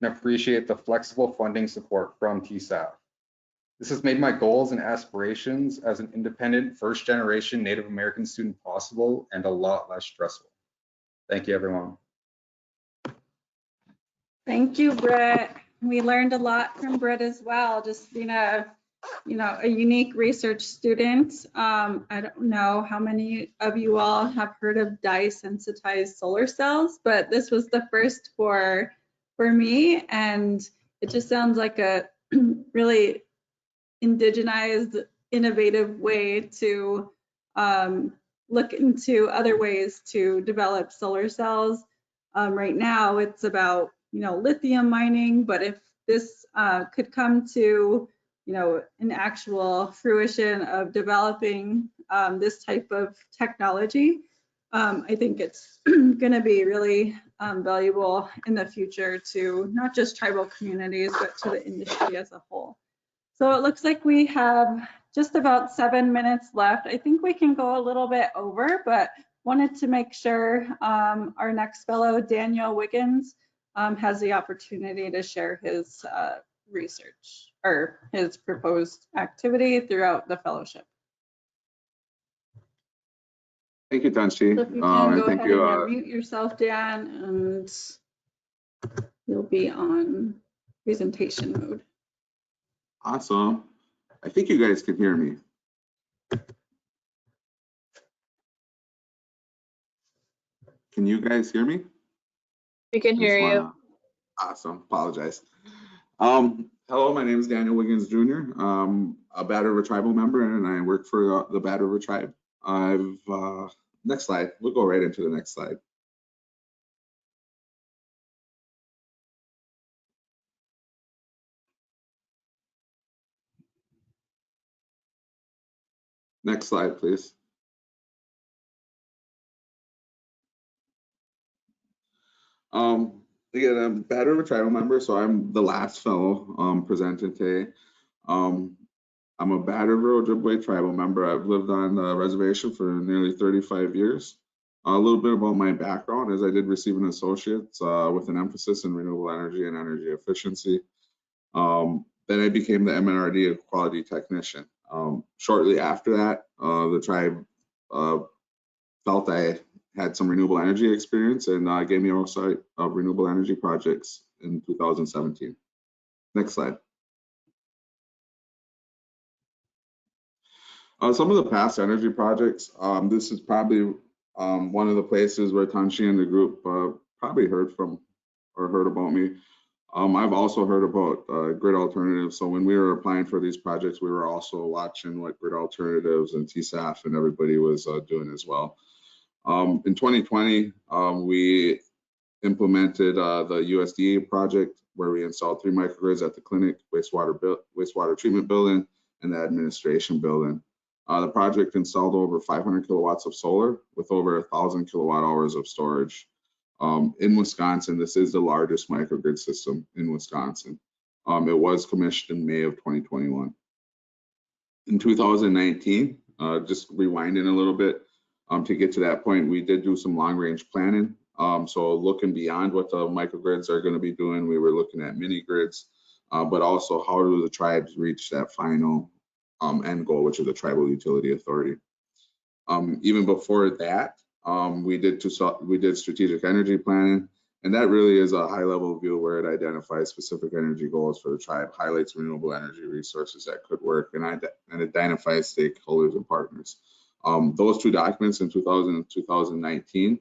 and appreciate the flexible funding support from TSAF. This has made my goals and aspirations as an independent first-generation Native American student possible and a lot less stressful. Thank you, everyone. Thank you, Britt. We learned a lot from Britt as well, just being a unique research student. I don't know how many of you all have heard of dye sensitized solar cells, but this was the first for me, and it just sounds like a really indigenized, innovative way to look into other ways to develop solar cells. Right now, it's about lithium mining, but if this could come to an actual fruition of developing this type of technology, I think it's going to be really valuable in the future to not just tribal communities, but to the industry as a whole. So it looks like we have just about 7 minutes left. I think we can go a little bit over, but wanted to make sure our next fellow, Daniel Wiggins, has the opportunity to share his research or his proposed activity throughout the fellowship. Thank you, Tanshi. So if you can go ahead and unmute yourself, Dan, and you'll be on presentation mode. Awesome. I think you guys can hear me. Can you guys hear me? We can hear you. Awesome. Apologize. Hello, my name is Daniel Wiggins Jr. I'm a Battle River Tribal member, and I work for the Battle River Tribe. Next slide. We'll go right into the next slide. Next slide, please. Again, I'm a Battle River Tribal member, so I'm the last fellow presenting today. I'm a Battle River Ojibwe tribal member. I've lived on the reservation for nearly 35 years. A little bit about my background is I did receive an associate's with an emphasis in renewable energy and energy efficiency. Then I became the MNRD quality technician. Shortly after that, the tribe felt I had some renewable energy experience and gave me oversight of renewable energy projects in 2017. Next slide. Some of the past energy projects, this is probably one of the places where Tanshi and the group probably heard from or heard about me. I've also heard about grid alternatives. So when we were applying for these projects, we were also watching what grid alternatives and TSAF and everybody was doing as well. In 2020, we implemented the USDA project where we installed 3 microgrids at the clinic, wastewater treatment building, and the administration building. The project installed over 500 kilowatts of solar with over 1,000 kilowatt hours of storage. In Wisconsin, this is the largest microgrid system in Wisconsin. It was commissioned in May of 2021. In 2019, just rewinding a little bit to get to that point, we did do some long-range planning. So looking beyond what the microgrids are going to be doing, we were looking at mini grids, but also how do the tribes reach that final end goal, which is the tribal utility authority. Even before that, we did strategic energy planning, and that really is a high-level view where it identifies specific energy goals for the tribe, highlights renewable energy resources that could work, and identifies stakeholders and partners. Those 2 documents in 2000 and 2019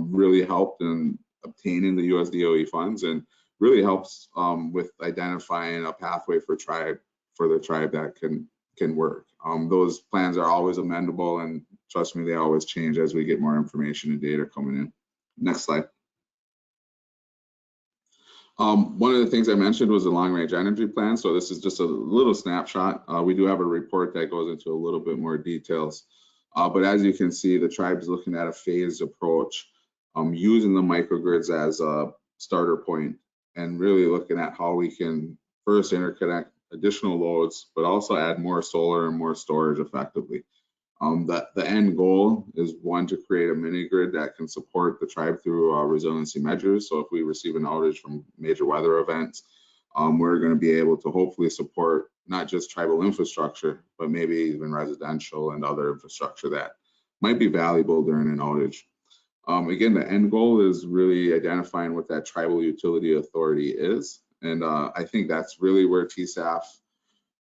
really helped in obtaining the USDOE funds and really helps with identifying a pathway for the tribe that can work. Those plans are always amendable, and trust me, they always change as we get more information and data coming in. Next slide. One of the things I mentioned was the long-range energy plan. So this is just a little snapshot. We do have a report that goes into a little bit more details. But as you can see, the tribe is looking at a phased approach, using the microgrids as a starter point and really looking at how we can first interconnect additional loads, but also add more solar and more storage effectively. The end goal is one, to create a mini grid that can support the tribe through resiliency measures. So if we receive an outage from major weather events, we're going to be able to hopefully support not just tribal infrastructure, but maybe even residential and other infrastructure that might be valuable during an outage. Again, the end goal is really identifying what that tribal utility authority is. And I think that's really where TSAF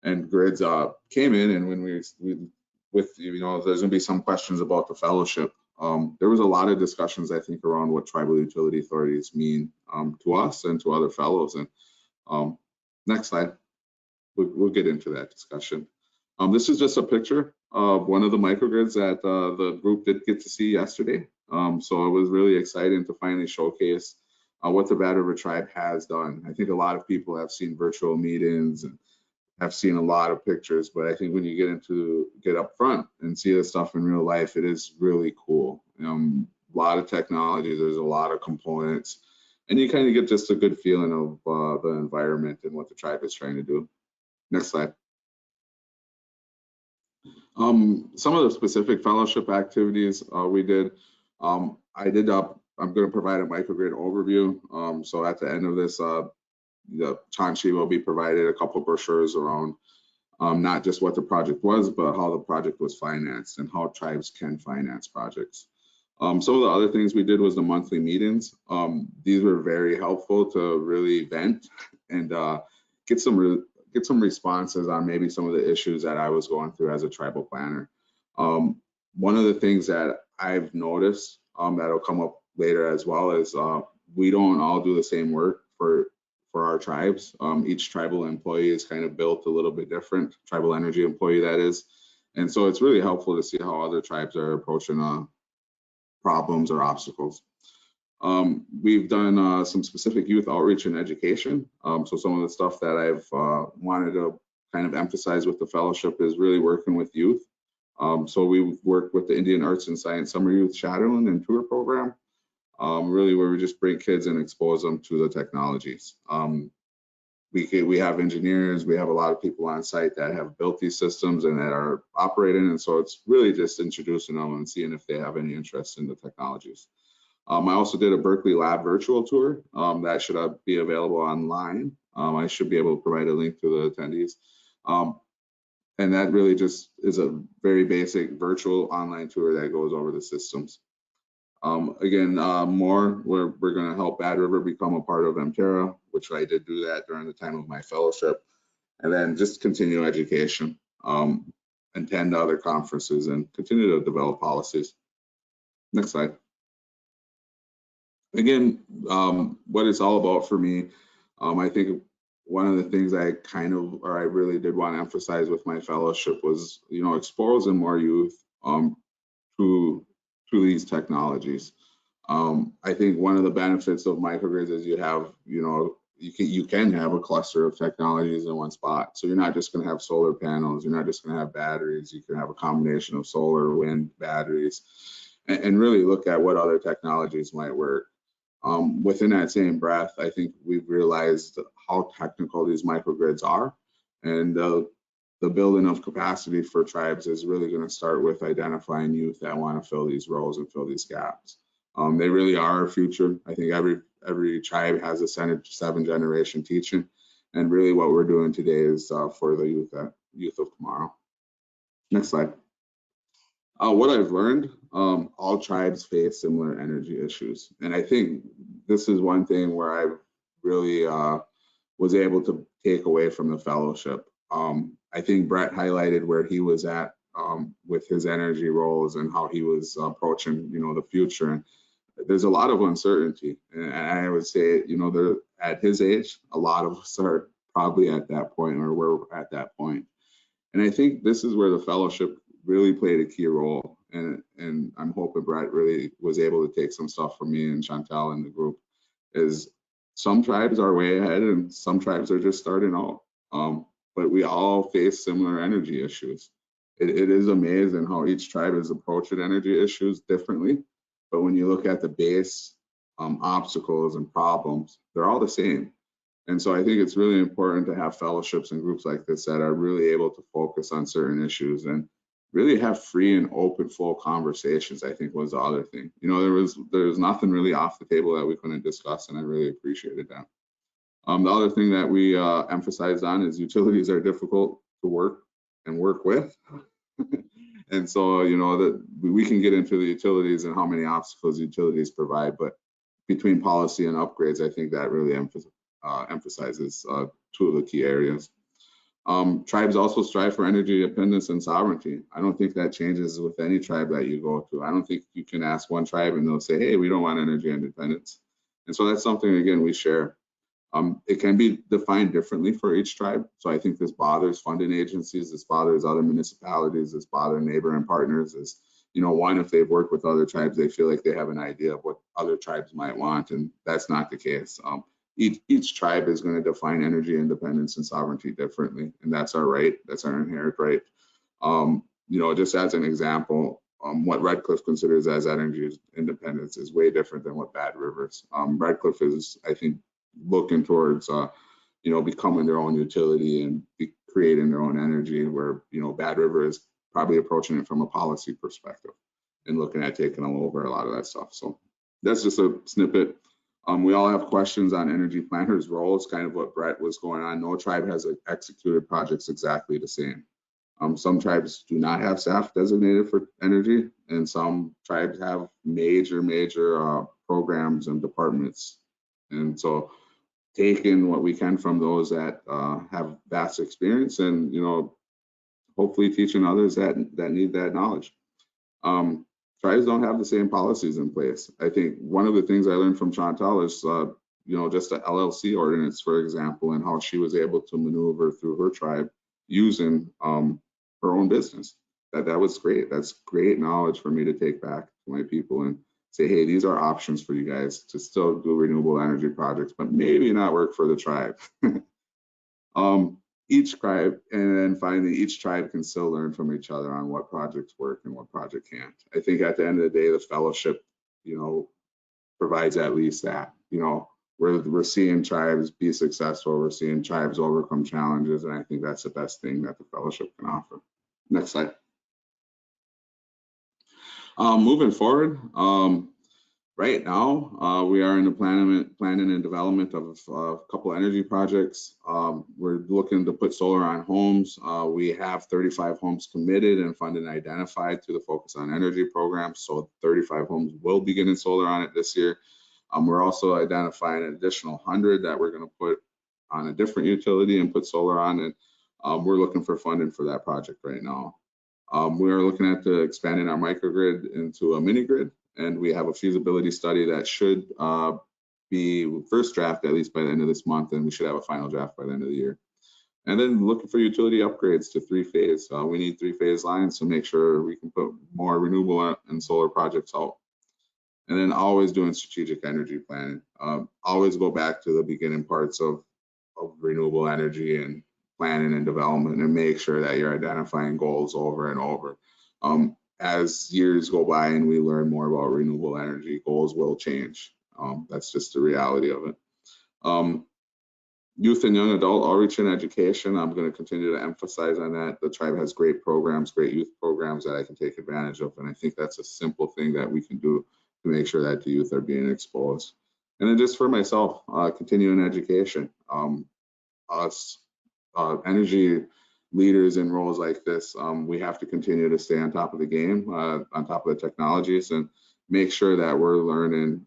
and grids came in. And when there's going to be some questions about the fellowship. There was a lot of discussions, I think, around what tribal utility authorities mean to us and to other fellows. And next slide, we'll get into that discussion. This is just a picture of one of the microgrids that the group did get to see yesterday. So it was really exciting to finally showcase what the Bad River Tribe has done. I think a lot of people have seen virtual meetings and have seen a lot of pictures, but I think when you get up front and see the stuff in real life, it is really cool. A lot of technology, there's a lot of components, and you kind of get just a good feeling of the environment and what the tribe is trying to do. Next slide. Some of the specific fellowship activities we did, I'm going to provide a microgrid overview. So at the end of this, the Tanshi will be provided a couple brochures around not just what the project was, but how the project was financed and how tribes can finance projects. Some of the other things we did was the monthly meetings. These were very helpful to really vent and get some responses on maybe some of the issues that I was going through as a tribal planner. One of the things that I've noticed that'll come up later as well is we don't all do the same work for our tribes. Each tribal employee is kind of built a little bit different, tribal energy employee that is. And so it's really helpful to see how other tribes are approaching problems or obstacles. We've done some specific youth outreach and education. So some of the stuff that I've wanted to kind of emphasize with the fellowship is really working with youth. So we work with the Indian Arts and Science Summer Youth Shadowing and Tour Program, really where we just bring kids and expose them to the technologies. we have engineers, we have a lot of people on site that have built these systems and that are operating, and so it's really just introducing them and seeing if they have any interest in the technologies. I also did a Berkeley Lab virtual tour that should be available online. I should be able to provide a link to the attendees. And that really just is a very basic virtual online tour that goes over the systems. Again, we're going to help Bad River become a part of Emterra, which I did do that during the time of my fellowship, and then just continue education, attend other conferences, and continue to develop policies. Next slide. Again, what it's all about for me, I think one of the things I really did want to emphasize with my fellowship was, exposing more youth to these technologies. I think one of the benefits of microgrids is you have, you can have a cluster of technologies in one spot. So you're not just going to have solar panels, you're not just going to have batteries, you can have a combination of solar, wind, batteries, and really look at what other technologies might work. Within that same breath, I think we've realized how technical these microgrids are, and the building of capacity for tribes is really going to start with identifying youth that want to fill these roles and fill these gaps. They really are our future. I think every tribe has a 7th-generation teaching, and really what we're doing today is for the youth of tomorrow. Next slide. What I've learned, all tribes face similar energy issues. And I think this is one thing where I really was able to take away from the fellowship. I think Brett highlighted where he was at with his energy roles and how he was approaching, the future. And there's a lot of uncertainty. And I would say, at his age, a lot of us are probably at that point, or we're at that point. And I think this is where the fellowship really played a key role, and I'm hoping Brett really was able to take some stuff from me and Chantal in the group. Is some tribes are way ahead and some tribes are just starting out, but we all face similar energy issues. It is amazing how each tribe is approaching energy issues differently, but when you look at the base obstacles and problems, they're all the same. And so I think it's really important to have fellowships and groups like this that are really able to focus on certain issues and really have free and open, full conversations, I think was the other thing. There was nothing really off the table that we couldn't discuss, and I really appreciated that. The other thing that we emphasized on is utilities are difficult to work with. And so, that we can get into the utilities and how many obstacles utilities provide, but between policy and upgrades, I think that really emphasizes two of the key areas. Tribes also strive for energy independence and sovereignty. I don't think that changes with any tribe that you go to. I don't think you can ask one tribe and they'll say, hey, we don't want energy independence. And so that's something, again, we share. It can be defined differently for each tribe. So I think this bothers funding agencies, this bothers other municipalities, this bothers neighboring partners. Is, one, if they've worked with other tribes, they feel like they have an idea of what other tribes might want, and that's not the case. Each tribe is going to define energy independence and sovereignty differently, and that's our right. That's our inherent right. Just as an example, what Red Cliff considers as energy independence is way different than what Bad River's. Red Cliff is, I think, looking towards, becoming their own utility and creating their own energy, where, Bad River is probably approaching it from a policy perspective and looking at taking over a lot of that stuff. So that's just a snippet. We all have questions on energy planners' role. It's kind of what Brett was going on. No tribe has executed projects exactly the same. Some tribes do not have staff designated for energy, and some tribes have major programs and departments. And so taking what we can from those that have vast experience and, hopefully teaching others that need that knowledge. Tribes don't have the same policies in place. I think one of the things I learned from Chantal is, just the LLC ordinance, for example, and how she was able to maneuver through her tribe using her own business. That was great. That's great knowledge for me to take back to my people and say, hey, these are options for you guys to still do renewable energy projects, but maybe not work for the tribe. Each tribe, and then finally, each tribe can still learn from each other on what projects work and what project can't. I think at the end of the day, the fellowship, provides at least that, we're seeing tribes be successful. We're seeing tribes overcome challenges, and I think that's the best thing that the fellowship can offer. Next slide. Moving forward, right now we are in the planning and development of a couple energy projects. We're looking to put solar on homes. We have 35 homes committed and funded and identified through the Focus on Energy program. So 35 homes will be getting solar on it this year. We're also identifying an additional 100 that we're going to put on a different utility and put solar on it. We're looking for funding for that project right now. We are looking at expanding our microgrid into a mini grid, and we have a feasibility study that should be first draft at least by the end of this month, and we should have a final draft by the end of the year. And then looking for utility upgrades to 3-phase. We need 3-phase lines to make sure we can put more renewable and solar projects out. And then always doing strategic energy planning. Always go back to the beginning parts of renewable energy and planning and development, and make sure that you're identifying goals over and over. As years go by and we learn more about renewable energy, goals will change. That's just the reality of it. Youth and young adult outreach and education, I'm going to continue to emphasize on that. The tribe has great programs, great youth programs that I can take advantage of, and I think that's a simple thing that we can do to make sure that the youth are being exposed. And then just for myself, continuing education. Us energy leaders in roles like this, we have to continue to stay on top of the game, on top of the technologies, and make sure that we're learning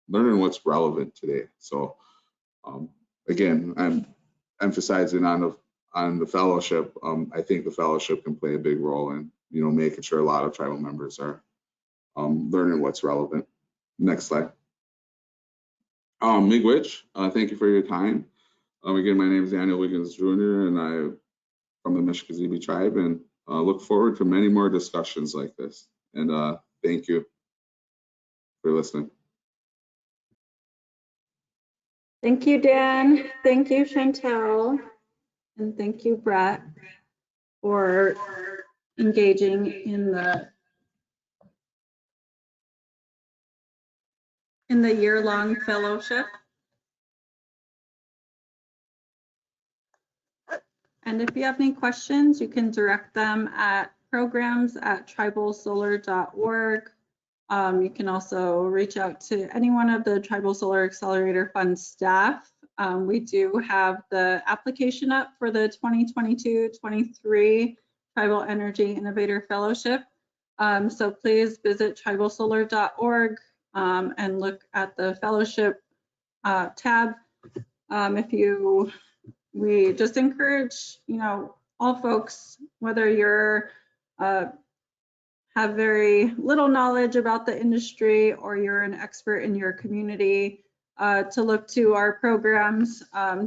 what's relevant today. So again, I'm emphasizing on the fellowship. I think the fellowship can play a big role in making sure a lot of tribal members are learning what's relevant. Next slide. Miigwech, thank you for your time. Again, my name is Daniel Wiggins Jr. and I'm from the Mishkazebe tribe, and look forward to many more discussions like this. And thank you for listening. Thank you, Dan. Thank you, Chantel. And thank you, Brett, for engaging in the year-long fellowship. And if you have any questions, you can direct them at programs@tribalsolar.org. You can also reach out to any one of the Tribal Solar Accelerator Fund staff. We do have the application up for the 2022-23 Tribal Energy Innovator Fellowship. So please visit tribalsolar.org and look at the fellowship tab. We just encourage, all folks, whether you're have very little knowledge about the industry or you're an expert in your community, to look to our programs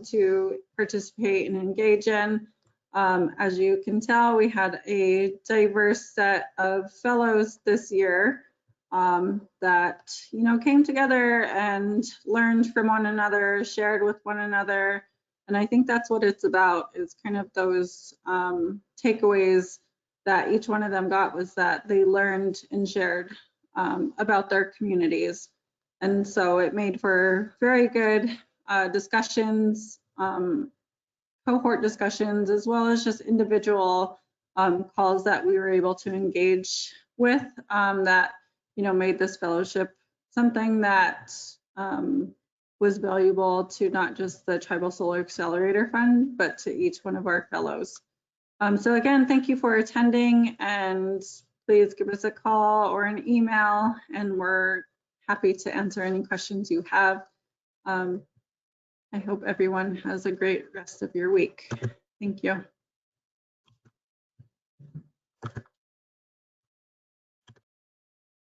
to participate and engage in. As you can tell, we had a diverse set of fellows this year that came together and learned from one another, shared with one another. And I think that's what it's about, is kind of those takeaways that each one of them got, was that they learned and shared about their communities. And so it made for very good discussions, cohort discussions, as well as just individual calls that we were able to engage with that made this fellowship something that was valuable to not just the Tribal Solar Accelerator Fund, but to each one of our fellows. So again, thank you for attending, and please give us a call or an email, and we're happy to answer any questions you have. I hope everyone has a great rest of your week. Thank you.